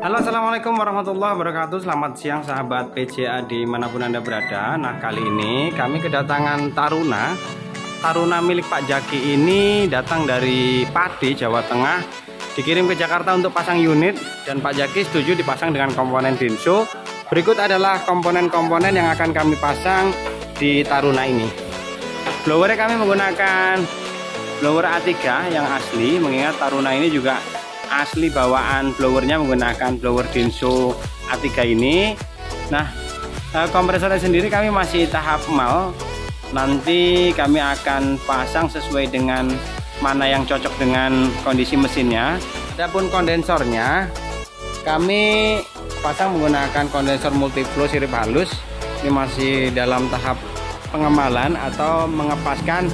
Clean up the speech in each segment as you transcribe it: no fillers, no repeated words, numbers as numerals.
Halo, assalamualaikum warahmatullahi wabarakatuh. Selamat siang sahabat PJA dimanapun Anda berada. Nah, kali ini kami kedatangan Taruna. Taruna milik Pak Jaki ini datang dari Pati, Jawa Tengah, dikirim ke Jakarta untuk pasang unit, dan Pak Jaki setuju dipasang dengan komponen Denso. Berikut adalah komponen-komponen yang akan kami pasang di Taruna ini. Blowernya kami menggunakan blower A3 yang asli, mengingat Taruna ini juga asli bawaan blowernya menggunakan blower Denso A3 ini. Nah, kompresornya sendiri kami masih tahap mal. Nanti kami akan pasang sesuai dengan mana yang cocok dengan kondisi mesinnya. Adapun kondensornya kami pasang menggunakan kondensor multiflow sirip halus. Ini masih dalam tahap pengemalan atau mengepaskan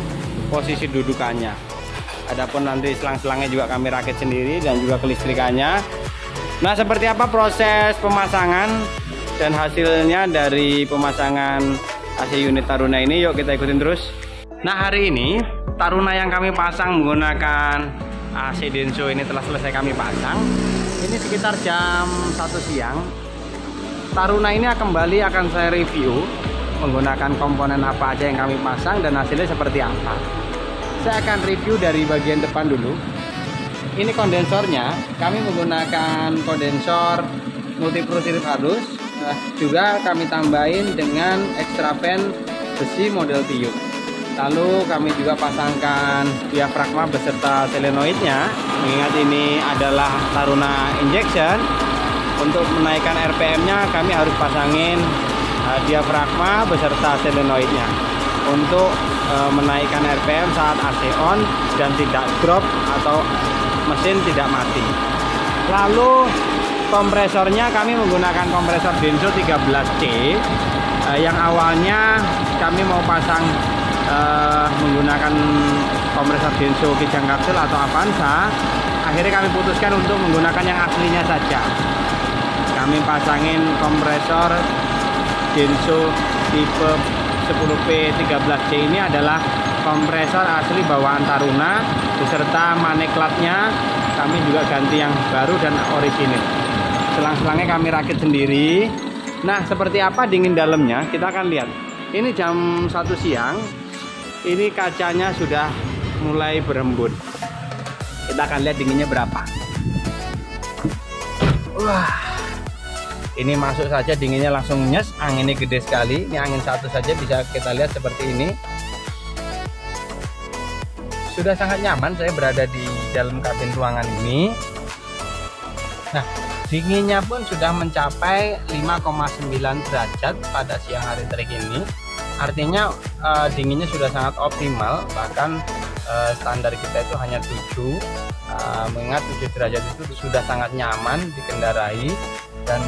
posisi dudukannya. Adapun nanti selang-selangnya juga kami rakit sendiri dan juga kelistrikannya. Nah, seperti apa proses pemasangan dan hasilnya dari pemasangan AC unit Taruna ini, yuk kita ikutin terus. Nah, hari ini Taruna yang kami pasang menggunakan AC Denso ini telah selesai kami pasang. Ini sekitar jam 1 siang. Taruna ini kembali akan saya review menggunakan komponen apa aja yang kami pasang dan hasilnya seperti apa. Saya akan review dari bagian depan dulu. Ini kondensornya, kami menggunakan kondensor multiflow sirip halus. Juga kami tambahin dengan extra fan besi model tiup. Lalu kami juga pasangkan diafragma beserta solenoidnya. Mengingat ini adalah Taruna injection, untuk menaikkan RPM-nya kami harus pasangin diafragma beserta solenoidnya untuk menaikkan RPM saat AC on dan tidak drop atau mesin tidak mati. Lalu kompresornya kami menggunakan kompresor Denso 13C yang awalnya kami mau pasang menggunakan kompresor Denso kijang kapsul atau Avanza. Akhirnya kami putuskan untuk menggunakan yang aslinya saja. Kami pasangin kompresor Denso tipe 10P13C. ini adalah kompresor asli bawaan Taruna beserta maneklatnya kami juga ganti yang baru dan orisinil. Selang-selangnya kami rakit sendiri. Nah, seperti apa dingin dalamnya kita akan lihat. Ini jam 1 siang. Ini kacanya sudah mulai berembun. Kita akan lihat dinginnya berapa. Wah, ini masuk saja dinginnya langsung nyes, anginnya gede sekali. Ini angin satu saja bisa kita lihat seperti ini. Sudah sangat nyaman saya berada di dalam kabin ruangan ini. Nah, dinginnya pun sudah mencapai 5,9 derajat pada siang hari terik ini. Artinya dinginnya sudah sangat optimal, bahkan standar kita itu hanya 7. Mengingat 7 derajat itu sudah sangat nyaman dikendarai. Dan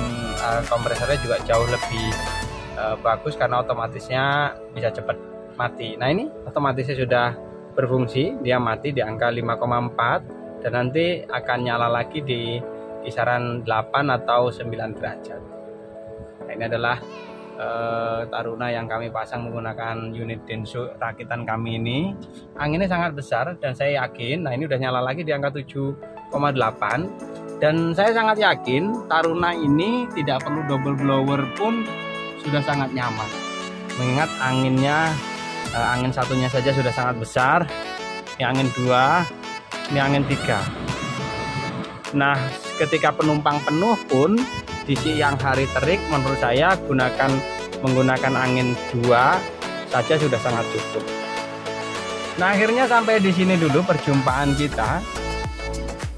kompresornya juga jauh lebih bagus karena otomatisnya bisa cepat mati. Nah, ini otomatisnya sudah berfungsi, dia mati di angka 5,4 dan nanti akan nyala lagi di kisaran 8 atau 9 derajat. Nah, ini adalah Taruna yang kami pasang menggunakan unit Denso rakitan kami ini. Anginnya sangat besar dan saya yakin, nah ini udah nyala lagi di angka 7,8. Dan saya sangat yakin Taruna ini tidak perlu double blower pun sudah sangat nyaman. Mengingat anginnya, angin satunya saja sudah sangat besar. Ini angin 2, ini angin 3. Nah, ketika penumpang penuh pun di siang hari terik, menurut saya menggunakan angin 2 saja sudah sangat cukup. Nah, akhirnya sampai di sini dulu perjumpaan kita.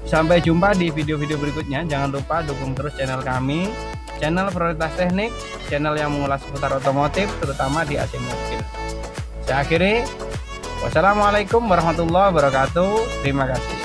Sampai jumpa di video-video berikutnya. Jangan lupa dukung terus channel kami, channel Prioritas Teknik, channel yang mengulas seputar otomotif, terutama di AC mobil. Saya akhiri, wassalamualaikum warahmatullahi wabarakatuh. Terima kasih.